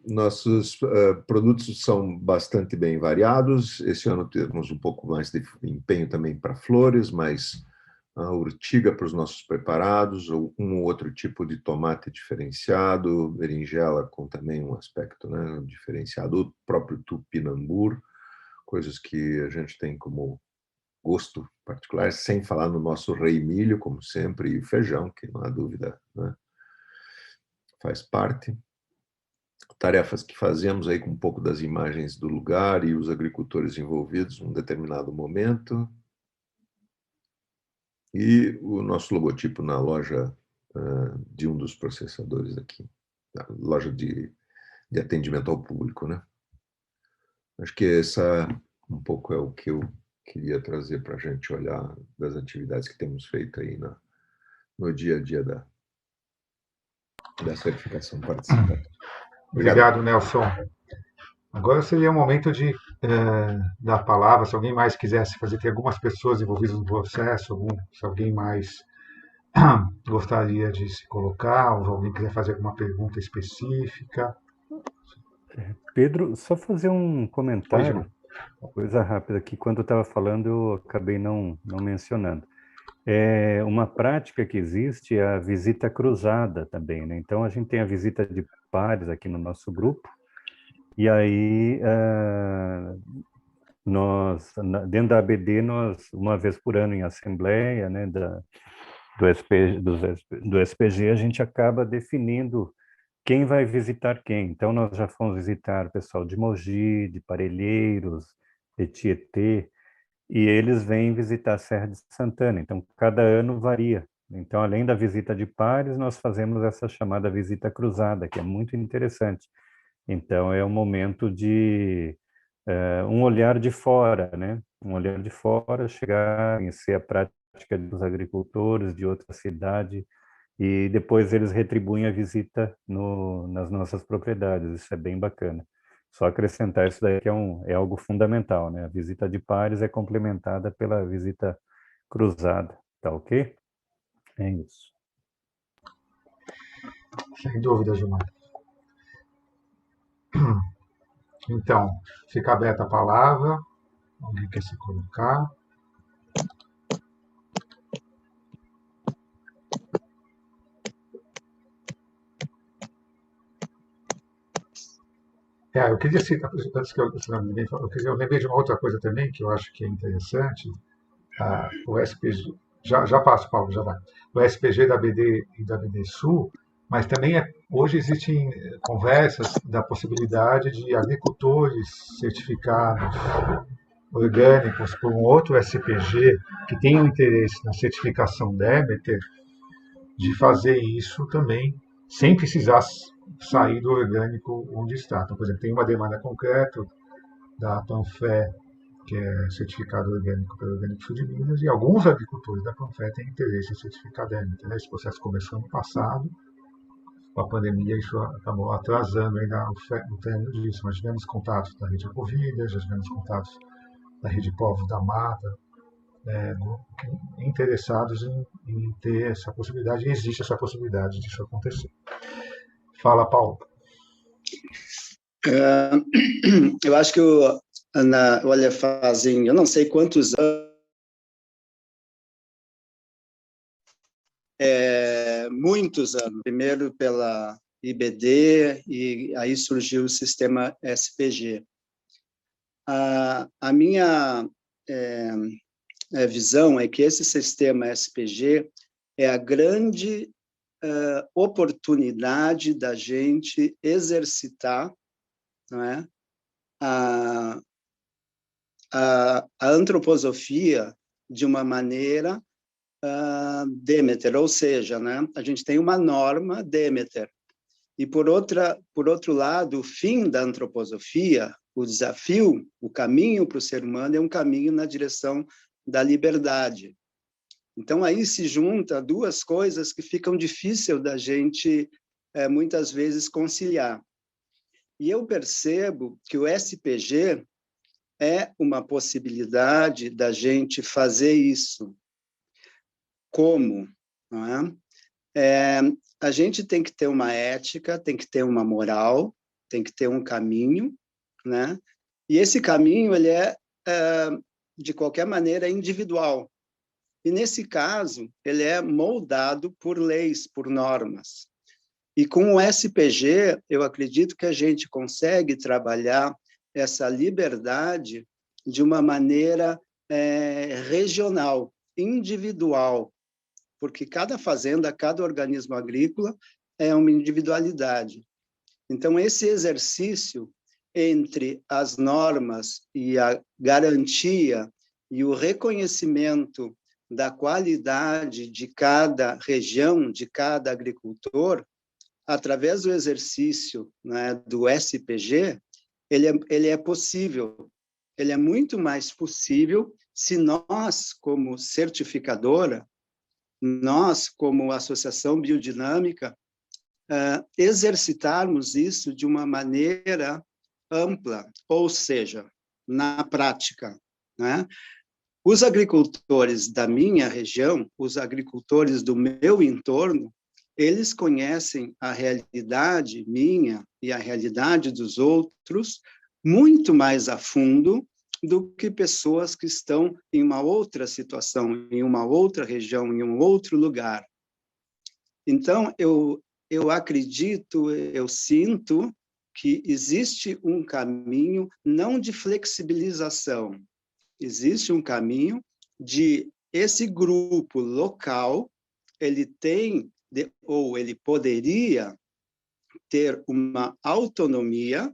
[SPEAKER 1] Nossos produtos são bastante bem variados. Esse ano temos um pouco mais de empenho também para flores, mas a urtiga para os nossos preparados, ou um ou outro tipo de tomate diferenciado, berinjela com também um aspecto, né, diferenciado, o próprio tupinambur, coisas que a gente tem como gosto particular, sem falar no nosso rei milho, como sempre, e o feijão, que não há dúvida, né, faz parte. Tarefas que fazemos aí com um pouco das imagens do lugar e os agricultores envolvidos num determinado momento. E o nosso logotipo na loja de um dos processadores aqui, na loja de atendimento ao público, né? Acho que essa um pouco é o que eu queria trazer para a gente olhar das atividades que temos feito aí no dia a dia da certificação participativa.
[SPEAKER 2] Obrigado, Nelson. Agora seria o momento de dar a palavra, se alguém mais quisesse fazer, tem algumas pessoas envolvidas no processo, se alguém mais gostaria de se colocar, ou alguém quiser fazer alguma pergunta específica.
[SPEAKER 3] Pedro, só fazer um comentário, coisa rápida aqui. Quando eu estava falando, eu acabei não mencionando. Uma prática que existe é a visita cruzada também, né? Então, a gente tem a visita de pares aqui no nosso grupo, e aí, nós, dentro da ABD, nós, uma vez por ano em assembleia, né, do SPG, a gente acaba definindo quem vai visitar quem. Então, nós já fomos visitar o pessoal de Mogi, de Parelheiros, de Tietê, e eles vêm visitar a Serra de Santana. Então, cada ano varia. Então, além da visita de pares, nós fazemos essa chamada visita cruzada, que é muito interessante. Então, é um momento de um olhar de fora, né? Um olhar de fora, chegar, conhecer a prática dos agricultores de outra cidade, e depois eles retribuem a visita nas nossas propriedades. Isso é bem bacana. Só acrescentar isso daí que é algo fundamental, né? A visita de pares é complementada pela visita cruzada, tá ok? É isso.
[SPEAKER 2] Sem dúvida, Gilmar. Então, fica aberta a palavra. Alguém quer se colocar? Eu queria citar, antes que eu lembrei de uma outra coisa também, que eu acho que é interessante. O SPG, já passo, Paulo, já vai. O SPG da ABD e da ABD Sul, mas também hoje existem conversas da possibilidade de agricultores certificados orgânicos por um outro SPG que tenham interesse na certificação Demeter, de fazer isso também, sem precisar sair do orgânico onde está. Então, por exemplo, tem uma demanda concreta da Panfé, que é certificado orgânico pelo Organic Food Minas, e alguns agricultores da Panfé têm interesse em certificar Demeter. Esse processo começou ano passado, com a pandemia isso acabou atrasando ainda o término disso, mas tivemos contatos da Rede Ecovida, já tivemos contatos da Rede Povos da Mata, interessados em ter essa possibilidade, e existe essa possibilidade disso acontecer. Fala, Paulo.
[SPEAKER 4] Eu acho que olha, fazem, eu não sei quantos anos, muitos anos, primeiro pela IBD, e aí surgiu o sistema SPG. A minha visão é que esse sistema SPG é a grande oportunidade da gente exercitar, não é, a antroposofia de uma maneira Demeter, ou seja, né, a gente tem uma norma Demeter, e por outro lado, o fim da antroposofia, o desafio, o caminho para o ser humano é um caminho na direção da liberdade. Então, aí se junta duas coisas que ficam difíceis da gente, muitas vezes, conciliar. E eu percebo que o SPG é uma possibilidade da gente fazer isso. Como? Não é? A gente tem que ter uma ética, tem que ter uma moral, tem que ter um caminho, né? E esse caminho, ele de qualquer maneira, individual. E, nesse caso, ele é moldado por leis, por normas. E com o SPG, eu acredito que a gente consegue trabalhar essa liberdade de uma maneira regional, individual, porque cada fazenda, cada organismo agrícola é uma individualidade. Então, esse exercício entre as normas e a garantia e o reconhecimento da qualidade de cada região, de cada agricultor, através do exercício, né, do SPG, ele é possível. Ele é muito mais possível se nós, como certificadora, nós, como Associação Biodinâmica, exercitarmos isso de uma maneira ampla, ou seja, na prática, né? Os agricultores da minha região, os agricultores do meu entorno, eles conhecem a realidade minha e a realidade dos outros muito mais a fundo do que pessoas que estão em uma outra situação, em uma outra região, em um outro lugar. Então, eu acredito, eu sinto que existe um caminho não de flexibilização, existe um caminho de esse grupo local, ele tem, ou ele poderia ter uma autonomia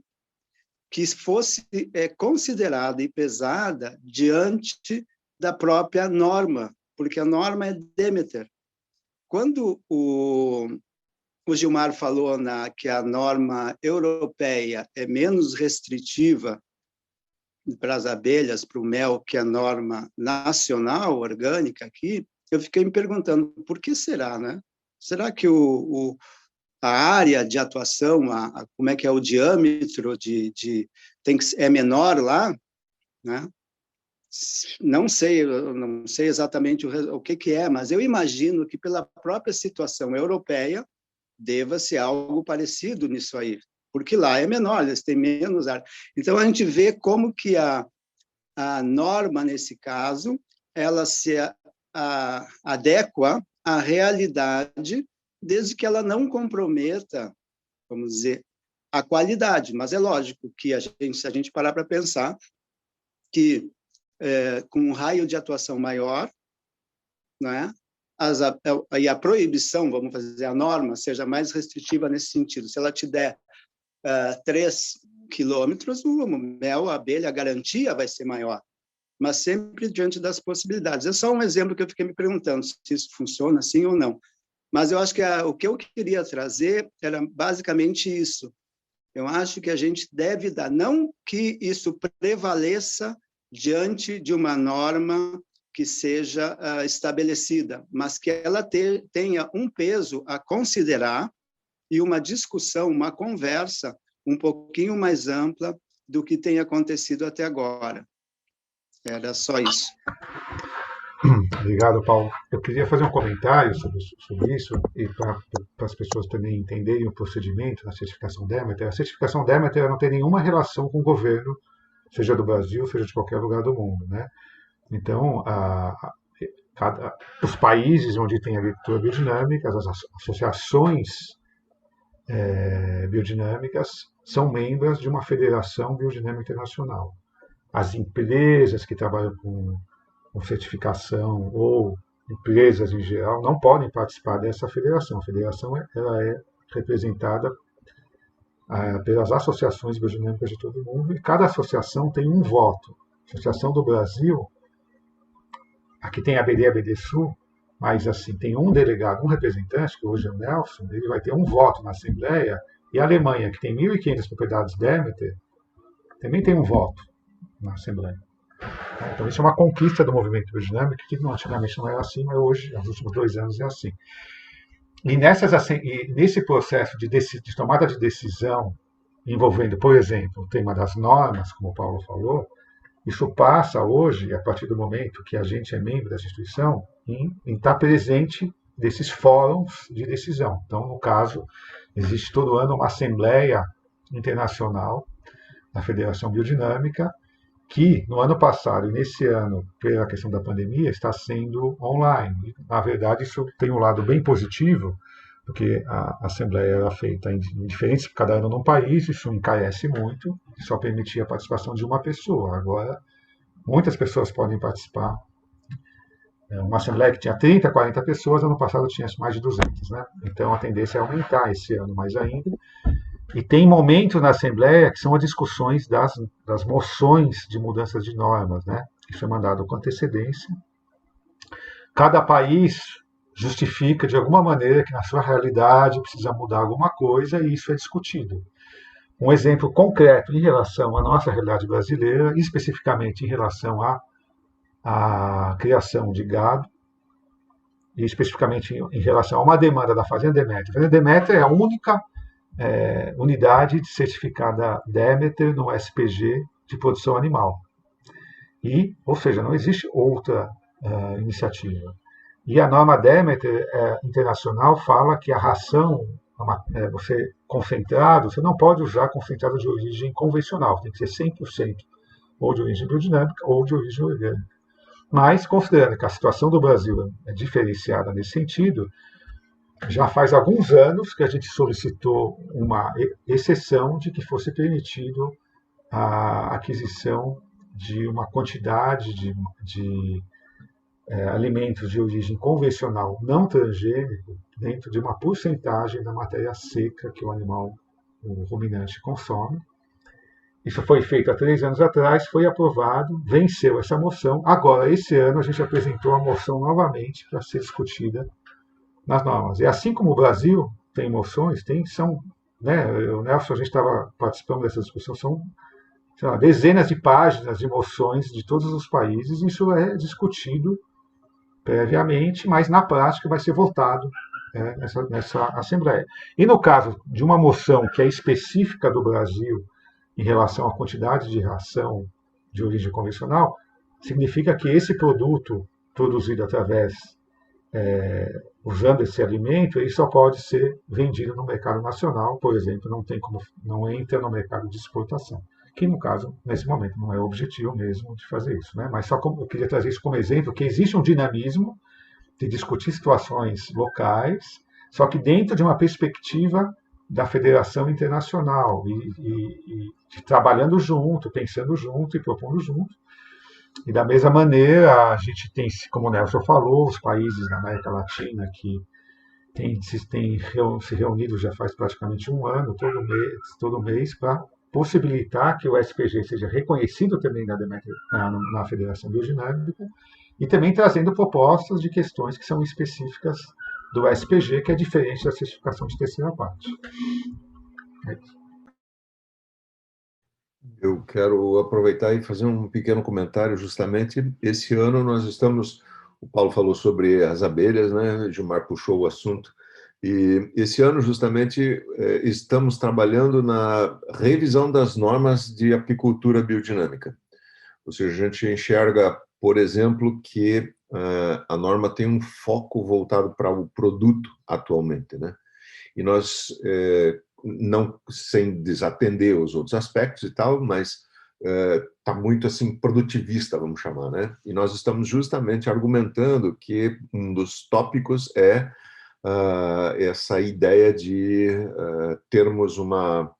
[SPEAKER 4] que fosse considerada e pesada diante da própria norma, porque a norma é Demeter. Quando o Gilmar falou que a norma europeia é menos restritiva para as abelhas, para o mel, que a norma nacional, orgânica aqui, eu fiquei me perguntando, por que será, né? Será que a área de atuação, como é que é o diâmetro é menor lá, né? Não sei, eu não sei exatamente o que é, mas eu imagino que pela própria situação europeia deva ser algo parecido nisso aí, porque lá é menor, eles têm menos área. Então, a gente vê como que a norma, nesse caso, ela se adequa à realidade, desde que ela não comprometa, vamos dizer, a qualidade. Mas é lógico que se a gente parar para pensar que com um raio de atuação maior, né, e a proibição, vamos fazer a norma, seja mais restritiva nesse sentido. Se ela te der 3 quilômetros, o mel, a abelha, a garantia vai ser maior, mas sempre diante das possibilidades. É só um exemplo que eu fiquei me perguntando se isso funciona assim ou não. Mas eu acho que o que eu queria trazer era basicamente isso. Eu acho que a gente deve dar, não que isso prevaleça diante de uma norma que seja estabelecida, mas que ela tenha um peso a considerar e uma discussão, uma conversa um pouquinho mais ampla do que tem acontecido até agora. Era só isso.
[SPEAKER 2] Obrigado, Paulo. Eu queria fazer um comentário sobre isso, e para as pessoas também entenderem o procedimento da certificação Demeter. A certificação Demeter não tem nenhuma relação com o governo, seja do Brasil, seja de qualquer lugar do mundo, né? Então, os países onde tem agricultura biodinâmica, as associações biodinâmicas, são membros de uma federação biodinâmica internacional. As empresas que trabalham com certificação ou empresas em geral não podem participar dessa federação. A federação ela é representada pelas associações biodinâmicas de todo o mundo e cada associação tem um voto. A Associação do Brasil, aqui tem a ABD e a ABD Sul, mas assim, tem um delegado, um representante, que hoje é o Nelson, ele vai ter um voto na Assembleia, e a Alemanha, que tem 1.500 propriedades Demeter, também tem um voto na Assembleia. Então, isso é uma conquista do movimento biodinâmico, que antigamente não era assim, mas hoje, nos últimos 2 anos, é assim. E nesse processo de tomada de decisão, envolvendo, por exemplo, o tema das normas, como o Paulo falou, isso passa hoje, a partir do momento que a gente é membro dessa instituição, em estar presente desses fóruns de decisão. Então, no caso, existe todo ano uma Assembleia Internacional da Federação Biodinâmica, que no ano passado e nesse ano, pela questão da pandemia, está sendo online. Na verdade, isso tem um lado bem positivo, porque a Assembleia era feita em diferentes, cada ano num país, isso encarece muito, e só permitia a participação de uma pessoa. Agora, muitas pessoas podem participar. Uma Assembleia que tinha 30, 40 pessoas, ano passado tinha mais de 200. Né? Então, a tendência é aumentar esse ano mais ainda. E tem momentos na Assembleia que são as discussões das moções de mudanças de normas. Né? Isso é mandado com antecedência. Cada país justifica de alguma maneira que na sua realidade precisa mudar alguma coisa e isso é discutido. Um exemplo concreto em relação à nossa realidade brasileira, especificamente em relação à criação de gado, e especificamente em relação a uma demanda da Fazenda Demeter. A Fazenda Demeter é a única unidade certificada Demeter no SPG de produção animal. Ou seja, não existe outra iniciativa. E a norma Demeter internacional fala que a ração, você não pode usar concentrado de origem convencional, tem que ser 100% ou de origem biodinâmica ou de origem orgânica. Mas, considerando que a situação do Brasil é diferenciada nesse sentido, já faz alguns anos que a gente solicitou uma exceção de que fosse permitido a aquisição de uma quantidade de alimentos de origem convencional não transgênico dentro de uma porcentagem da matéria seca que o ruminante consome. Isso foi feito há 3 anos atrás, foi aprovado, venceu essa moção. Agora, esse ano, a gente apresentou a moção novamente para ser discutida nas normas. E assim como o Brasil tem moções, o Nelson, a gente estava participando dessa discussão, são dezenas de páginas de moções de todos os países, e isso é discutido previamente, mas na prática vai ser votado nessa Assembleia. E no caso de uma moção que é específica do Brasil em relação à quantidade de ração de origem convencional, significa que esse produto produzido usando esse alimento, ele só pode ser vendido no mercado nacional, por exemplo, não entra no mercado de exportação, que no caso, nesse momento, não é o objetivo mesmo de fazer isso. Né? Mas eu queria trazer isso como exemplo, que existe um dinamismo de discutir situações locais, só que dentro de uma perspectiva da Federação Internacional, e trabalhando junto, pensando junto e propondo junto. E da mesma maneira, a gente tem, como o Nelson falou, os países da América Latina que têm se reunido já faz praticamente um ano, todo mês para possibilitar que o SPG seja reconhecido também na Federação Biodinâmica, e também trazendo propostas de questões que são específicas do SPG, que é diferente da certificação de terceira parte. É isso.
[SPEAKER 1] Eu quero aproveitar e fazer um pequeno comentário. Justamente esse ano nós estamos, o Paulo falou sobre as abelhas, né? Gilmar puxou o assunto, e esse ano justamente estamos trabalhando na revisão das normas de apicultura biodinâmica. Ou seja, a gente enxerga, por exemplo, que a norma tem um foco voltado para o produto atualmente, né? E nós, não sem desatender os outros aspectos e tal, mas está muito assim produtivista, vamos chamar, né? E nós estamos justamente argumentando que um dos tópicos é essa ideia de termos uma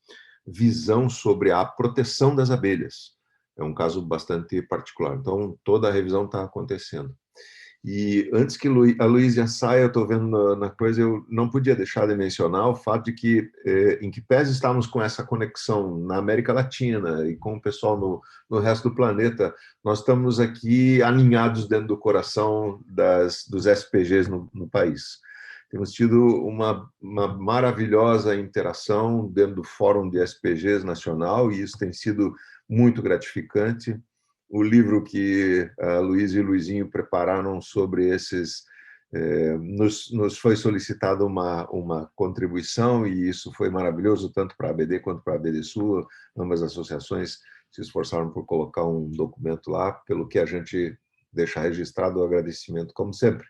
[SPEAKER 1] visão sobre a proteção das abelhas. É um caso bastante particular. Então, toda a revisão está acontecendo. E antes que a Luísa saia, eu estou vendo na coisa, eu não podia deixar de mencionar o fato de que, em que pese estamos com essa conexão na América Latina e com o pessoal no resto do planeta, nós estamos aqui alinhados dentro do coração dos SPGs no país. Temos tido uma maravilhosa interação dentro do Fórum de SPGs Nacional, e isso tem sido muito gratificante. O livro que a Luiz e o Luizinho prepararam sobre esses, nos foi solicitada uma contribuição, e isso foi maravilhoso, tanto para a ABD quanto para a ABD Sul. Ambas as associações se esforçaram por colocar um documento lá, pelo que a gente deixa registrado o agradecimento, como sempre.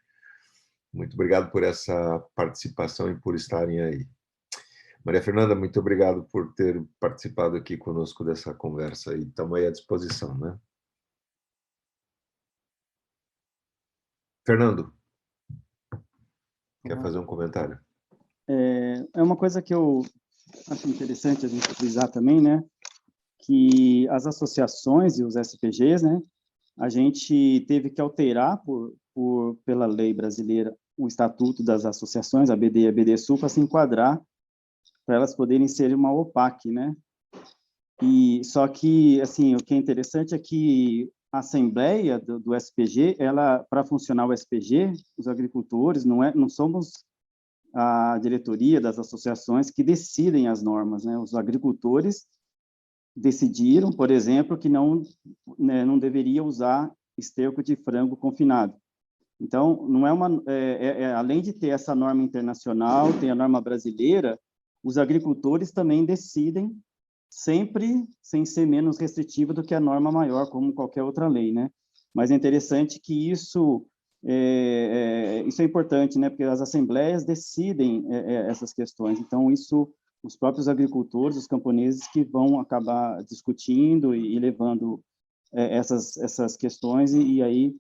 [SPEAKER 1] Muito obrigado por essa participação e por estarem aí. Maria Fernanda, muito obrigado por ter participado aqui conosco dessa conversa, e estamos aí à disposição, né? Fernando, quer fazer um comentário?
[SPEAKER 5] É uma coisa que eu acho interessante a gente frisar também, né? Que as associações e os SPGs, né? A gente teve que alterar pela lei brasileira o estatuto das associações, a BD e a BD-Sul, para se enquadrar, para elas poderem ser uma OPAC, né? E só que, assim, o que é interessante é que a assembleia do SPG, ela, para funcionar o SPG, os agricultores, não somos a diretoria das associações que decidem as normas, né? Os agricultores decidiram, por exemplo, que não deveria usar esterco de frango confinado. Então, não é além de ter essa norma internacional, tem a norma brasileira, os agricultores também decidem sempre sem ser menos restritiva do que a norma maior, como qualquer outra lei, né? Mas é interessante que isso é importante, né? Porque as assembleias decidem essas questões. Então, isso, os próprios agricultores, os camponeses que vão acabar discutindo e levando essas questões, e aí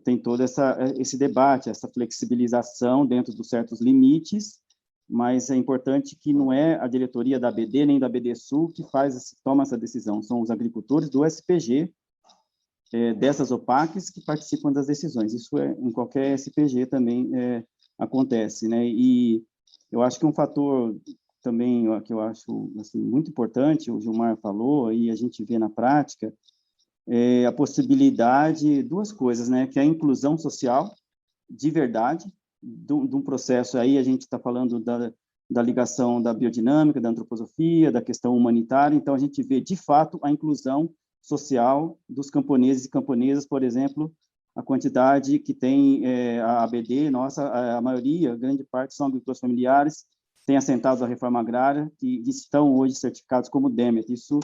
[SPEAKER 5] tem todo esse debate, essa flexibilização dentro dos certos limites, mas é importante que não é a diretoria da ABD nem da BD-Sul que toma essa decisão, são os agricultores do SPG, dessas OPACs, que participam das decisões. Isso em qualquer SPG também acontece, né? E eu acho que um fator também que eu acho assim, muito importante, o Gilmar falou, e a gente vê na prática, a possibilidade, duas coisas, né? Que é a inclusão social, de verdade, de um processo aí, a gente está falando da ligação da biodinâmica, da antroposofia, da questão humanitária, então a gente vê, de fato, a inclusão social dos camponeses e camponesas, por exemplo, a quantidade que tem a ABD, a maioria, grande parte, são agricultores familiares, tem assentados da reforma agrária, que estão hoje certificados como Demet. Isso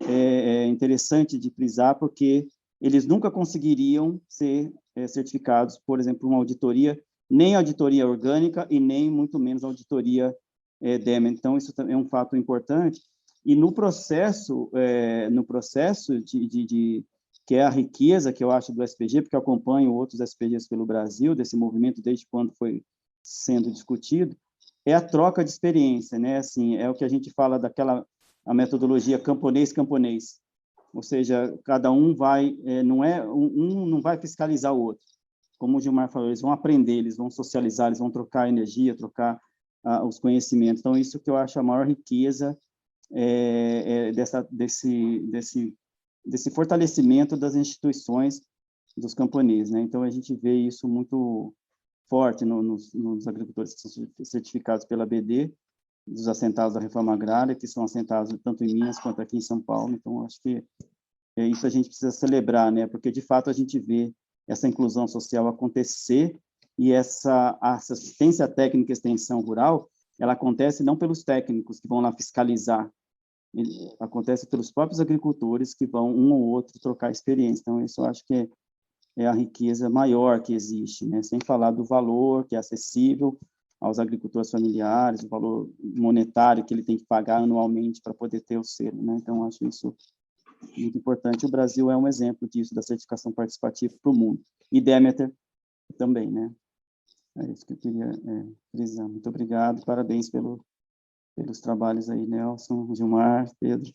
[SPEAKER 5] é interessante de frisar, porque eles nunca conseguiriam ser certificados, por exemplo, uma auditoria, nem auditoria orgânica e nem muito menos auditoria Demet. Então, isso é um fato importante. E no processo que é a riqueza que eu acho do SPG, porque eu acompanho outros SPGs pelo Brasil, desse movimento desde quando foi sendo discutido, é a troca de experiência, né? Assim, é o que a gente fala a metodologia camponês-camponês, ou seja, cada um vai, um não vai fiscalizar o outro, como o Gilmar falou, eles vão aprender, eles vão socializar, eles vão trocar energia, trocar os conhecimentos. Então, isso que eu acho a maior riqueza desse fortalecimento das instituições dos camponeses, né? Então, a gente vê isso muito forte nos agricultores que são certificados pela BD, dos assentados da reforma agrária, que são assentados tanto em Minas quanto aqui em São Paulo. Então, acho que isso a gente precisa celebrar, né? Porque, de fato, a gente vê essa inclusão social acontecer e essa assistência técnica e extensão rural, ela acontece não pelos técnicos que vão lá fiscalizar, acontece pelos próprios agricultores que vão, um ou outro, trocar experiência. Então, isso eu acho que é a riqueza maior que existe, né? Sem falar do valor que é acessível aos agricultores familiares, o valor monetário que ele tem que pagar anualmente para poder ter o selo, né? Então, acho isso muito importante. O Brasil é um exemplo disso, da certificação participativa para o mundo. E Demeter também, né? É isso que eu queria frisar. Muito obrigado, parabéns pelos trabalhos aí, Nelson, Gilmar, Pedro.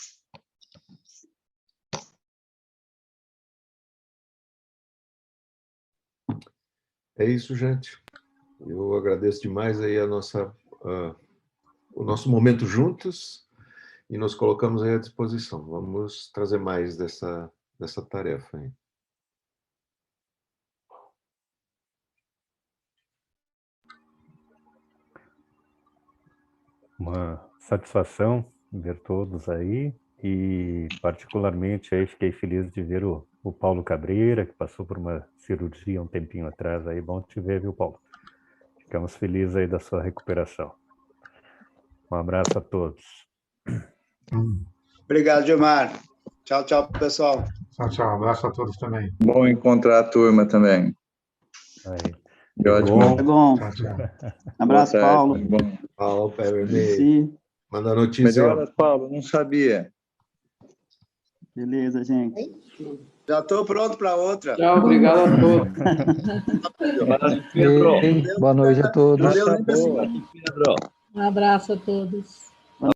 [SPEAKER 1] É isso, gente. Eu agradeço demais aí o nosso momento juntos e nos colocamos aí à disposição. Vamos trazer mais dessa tarefa aí.
[SPEAKER 3] Uma satisfação ver todos aí e, particularmente, aí fiquei feliz de ver o Paulo Cabreira, que passou por uma cirurgia um tempinho atrás. Aí, bom te ver, viu, Paulo? Ficamos felizes aí da sua recuperação. Um abraço a todos.
[SPEAKER 4] Obrigado, Gilmar. Tchau, tchau, pessoal.
[SPEAKER 2] Tchau, tchau. Um abraço a todos também.
[SPEAKER 6] Bom encontrar a turma também.
[SPEAKER 3] Aí.
[SPEAKER 6] Ótimo.
[SPEAKER 5] Tá bom.
[SPEAKER 2] Tchau, tchau.
[SPEAKER 5] Abraço, Paulo.
[SPEAKER 1] Paulo,
[SPEAKER 5] Sim.
[SPEAKER 1] manda notícia.
[SPEAKER 6] Melhoras, Paulo, não sabia.
[SPEAKER 5] Beleza, gente.
[SPEAKER 4] Já estou pronto para outra.
[SPEAKER 7] Tchau, obrigado a todos.
[SPEAKER 6] Pedro.
[SPEAKER 8] Boa noite a todos.
[SPEAKER 4] Valeu,
[SPEAKER 6] Boa.
[SPEAKER 7] Um abraço a todos.